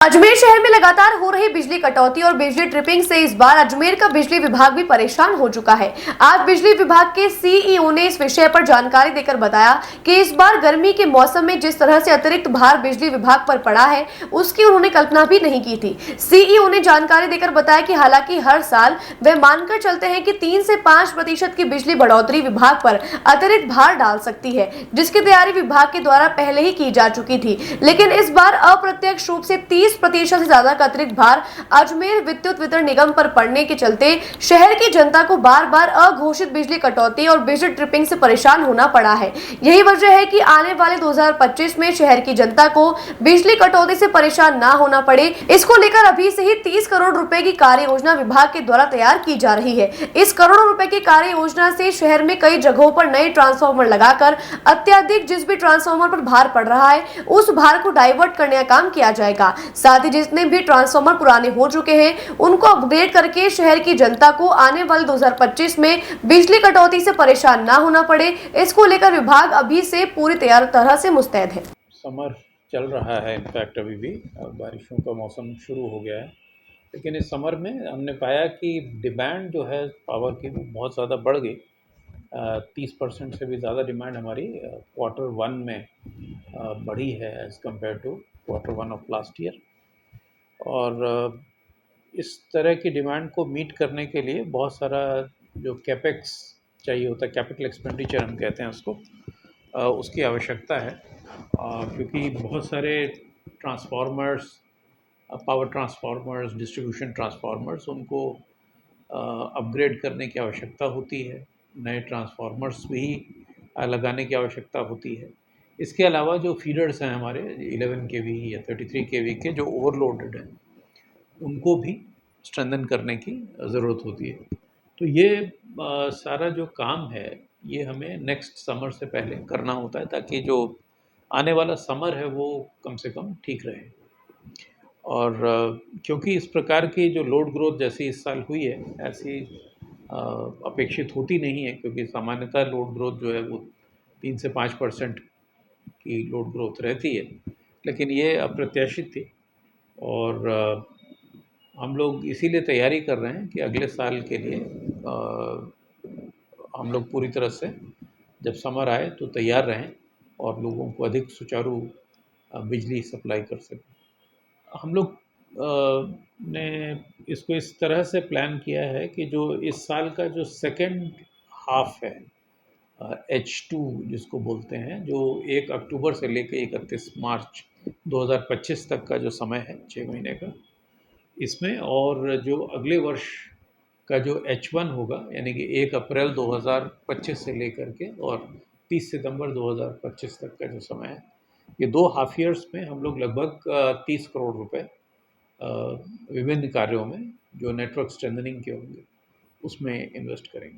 अजमेर शहर में लगातार हो रही बिजली कटौती और बिजली ट्रिपिंग से इस बार अजमेर का बिजली विभाग भी परेशान हो चुका है। आज बिजली विभाग के सीईओ ने इस विषय पर जानकारी देकर बताया कि इस बार गर्मी के मौसम में जिस तरह से अतिरिक्त भार बिजली विभाग पर पड़ा है, उसकी उन्होंने कल्पना भी नहीं की थी। सीईओ ने जानकारी देकर बताया कि हालांकि हर साल वे मानकर चलते हैं कि 3 से 5% की बिजली बढ़ोतरी विभाग पर अतिरिक्त भार डाल सकती है, जिसकी तैयारी विभाग के द्वारा पहले ही की जा चुकी थी। लेकिन इस बार अप्रत्यक्ष रूप से 30% से ज्यादा का अतिरिक्त भार अजमेर विद्युत वितरण निगम पर पड़ने के चलते शहर की जनता को बार बार अघोषित बिजली कटौती और बिजली ट्रिपिंग से परेशान होना पड़ा है। यही वजह है कि आने वाले 2025 में शहर की जनता को बिजली कटौती से परेशान ना होना पड़े, इसको लेकर अभी से ही 30 करोड़ रुपए की कार्य योजना विभाग के द्वारा तैयार की जा रही है। इस करोड़ों रुपए की कार्य योजना से शहर में कई जगहों पर नए ट्रांसफार्मर लगाकर अत्यधिक जिस भी ट्रांसफार्मर पर भार पड़ रहा है, उस भार को डाइवर्ट करने का काम किया जाएगा। साथ ही जितने भी ट्रांसफार्मर पुराने हो चुके हैं, उनको अपग्रेड करके शहर की जनता को आने वाले 2025 में बिजली कटौती से परेशान ना होना पड़े, इसको लेकर विभाग अभी से पूरी तैयार तरह से मुस्तैद है। समर चल रहा है, इनफैक्ट अभी भी बारिशों का मौसम शुरू हो गया है, लेकिन इस समर में हमने पाया कि डिमांड जो है पावर की वो बहुत ज़्यादा बढ़ गई। 30% से भी ज़्यादा डिमांड हमारी Q1 में बढ़ी है as compare to Q1 of last year. और इस तरह की डिमांड को मीट करने के लिए बहुत सारा जो कैपेक्स चाहिए होता है, कैपिटल एक्सपेंडिचर हम कहते हैं उसको, उसकी आवश्यकता है, क्योंकि बहुत सारे transformers, power transformers, distribution transformers, उनको अपग्रेड करने की आवश्यकता होती है, नए ट्रांसफार्मर्स भी लगाने की आवश्यकता होती है। इसके अलावा जो फीडर्स हैं हमारे 11 केवी या 33 केवी के जो ओवरलोडेड हैं, उनको भी स्ट्रेंथन करने की ज़रूरत होती है। तो ये सारा जो काम है ये हमें नेक्स्ट समर से पहले करना होता है, ताकि जो आने वाला समर है वो कम से कम ठीक रहे। और क्योंकि इस प्रकार की जो लोड ग्रोथ जैसी इस साल हुई है, ऐसी अपेक्षित होती नहीं है, क्योंकि सामान्यतः लोड ग्रोथ जो है वो 3 से 5% की लोड ग्रोथ रहती है, लेकिन ये अप्रत्याशित थी। और हम लोग इसीलिए तैयारी कर रहे हैं कि अगले साल के लिए हम लोग पूरी तरह से जब समर आए तो तैयार रहें और लोगों को अधिक सुचारू बिजली सप्लाई कर सकें। हम लोग ने इसको इस तरह से प्लान किया है कि जो इस साल का जो सेकेंड हाफ है, H2 जिसको बोलते हैं, जो 1 अक्टूबर से लेकर 31 मार्च 2025 तक का जो समय है, 6 महीने का, इसमें, और जो अगले वर्ष का जो H1 होगा, यानी कि 1 अप्रैल 2025 से लेकर के और 30 सितंबर 2025 तक का जो समय है, ये 2 हाफ ईयर्स में हम लोग लगभग 30 करोड़ रुपए विभिन्न कार्यों में जो नेटवर्क स्ट्रेंथनिंग के होंगे उसमें इन्वेस्ट करेंगे।